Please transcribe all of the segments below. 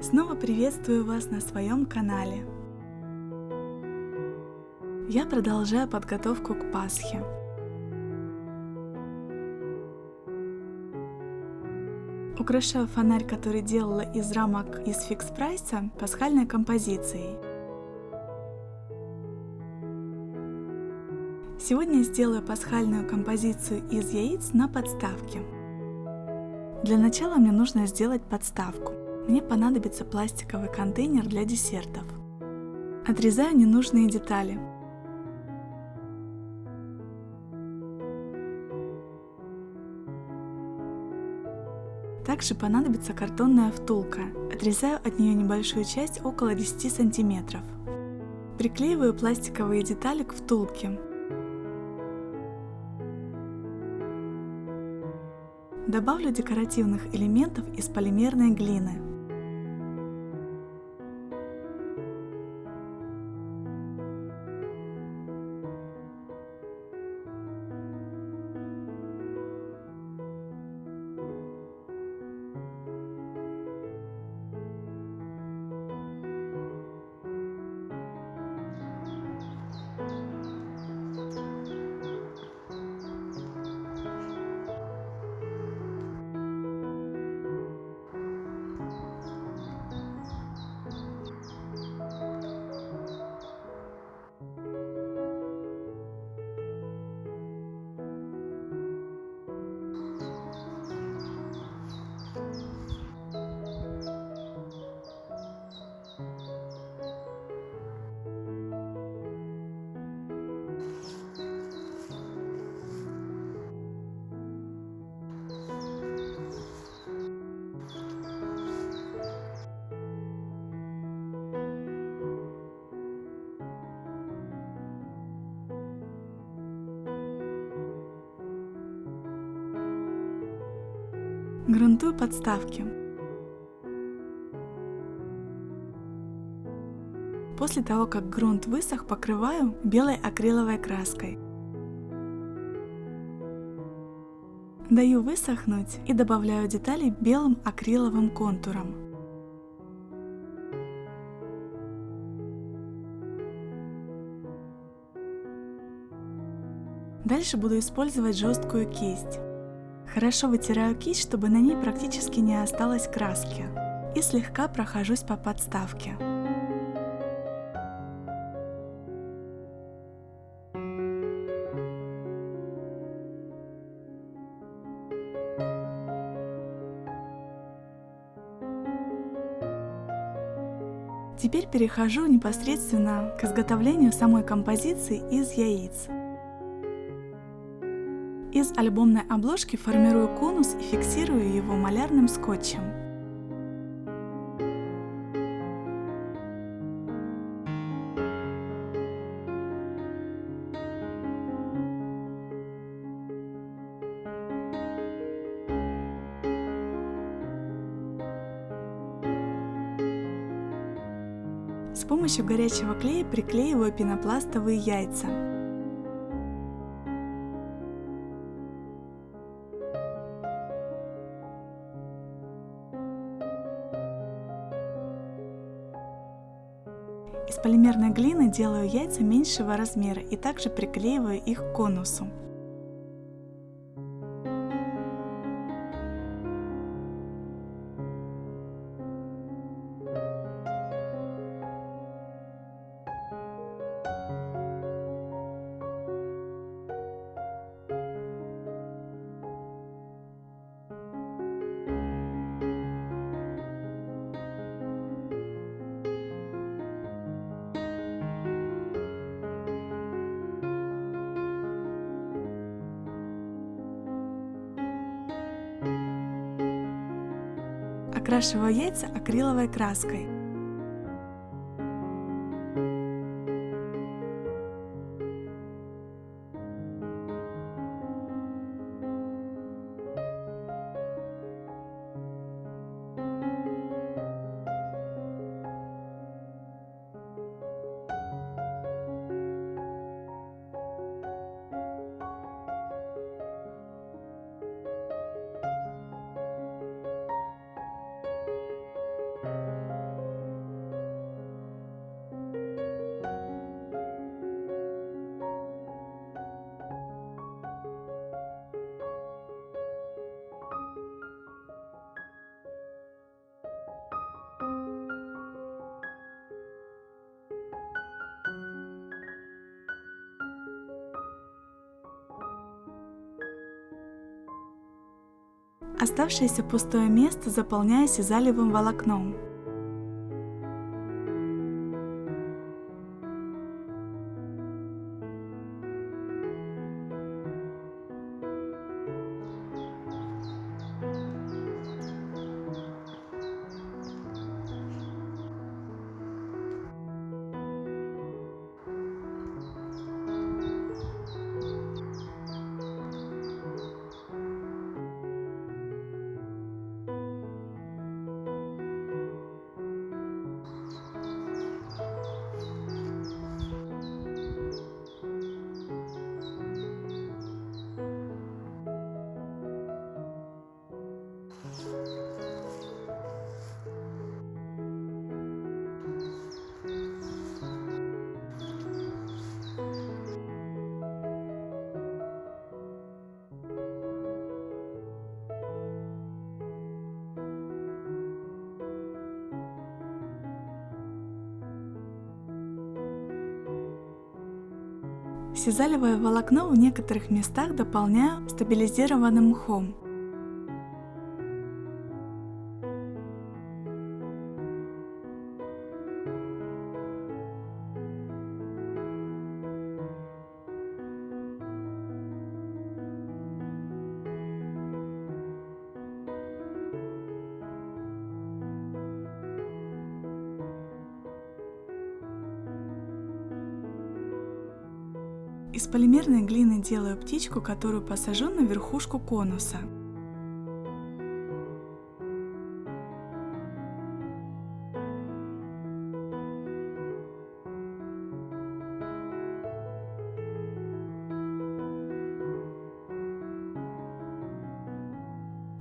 Снова приветствую вас на своем канале. Я продолжаю подготовку к Пасхе. Украшаю фонарь, который делала из рамок из фикс-прайса, пасхальной композицией. Сегодня я сделаю пасхальную композицию из яиц на подставке. Для начала мне нужно сделать подставку. Мне понадобится пластиковый контейнер для десертов. Отрезаю ненужные детали. Также понадобится картонная втулка. Отрезаю от нее небольшую часть, около 10 сантиметров. Приклеиваю пластиковые детали к втулке. Добавлю декоративных элементов из полимерной глины. Грунтую подставки. После того, как грунт высох, покрываю белой акриловой краской. Даю высохнуть и добавляю детали белым акриловым контуром. Дальше буду использовать жесткую кисть. Хорошо вытираю кисть, чтобы на ней практически не осталось краски, и слегка прохожусь по подставке. Теперь перехожу непосредственно к изготовлению самой композиции из яиц. Из альбомной обложки формирую конус и фиксирую его малярным скотчем. С помощью горячего клея приклеиваю пенопластовые яйца. Из полимерной глины делаю яйца меньшего размера и также приклеиваю их к конусу. Окрашиваю яйца акриловой краской. Оставшееся пустое место заполняю сизалевым волокном. Сизалевое волокно в некоторых местах дополняю стабилизированным мхом. Из полимерной глины делаю птичку, которую посажу на верхушку конуса.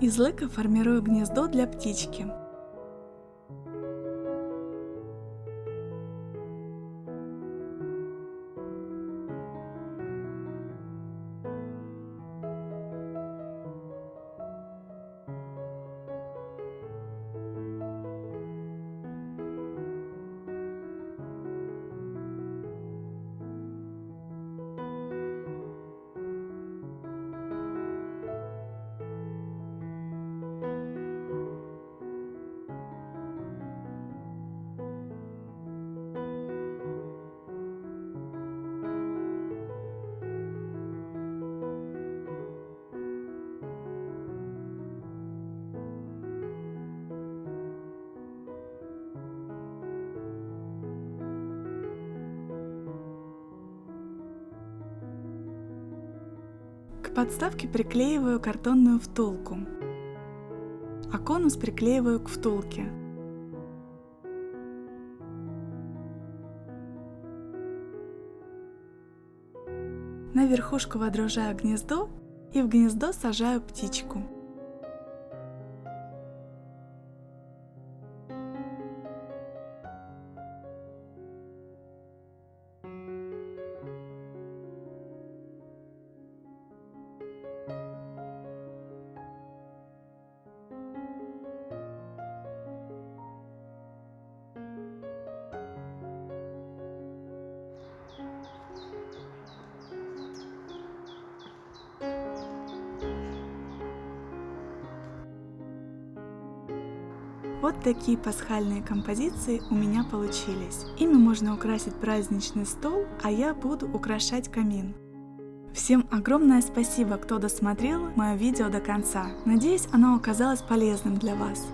Из лыка формирую гнездо для птички. К подставке приклеиваю картонную втулку, а конус приклеиваю к втулке. На верхушку водружаю гнездо и в гнездо сажаю птичку. Вот такие пасхальные композиции у меня получились. Ими можно украсить праздничный стол, а я буду украшать камин. Всем огромное спасибо, кто досмотрел мое видео до конца. Надеюсь, оно оказалось полезным для вас.